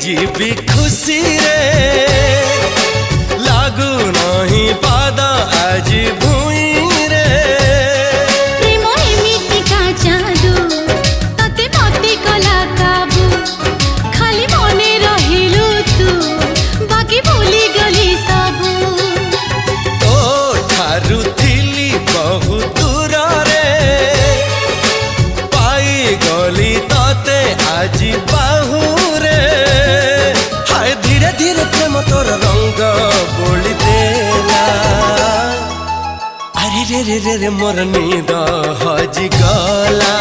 जीवी खुशी रे लागू नहीं पाद आज भूई रे प्रेम एमिति का जादू तते मते कला काबू खाली मने रहिलु तू बाकी भूली गली सबू तो ठारू थिली बहु दूर रे पाई गली तते आज बाहू रे हाय धीरे धीरे प्रेम तोर रंग बोली देला अरे रे रे रे रे मोर नींद हजी गला।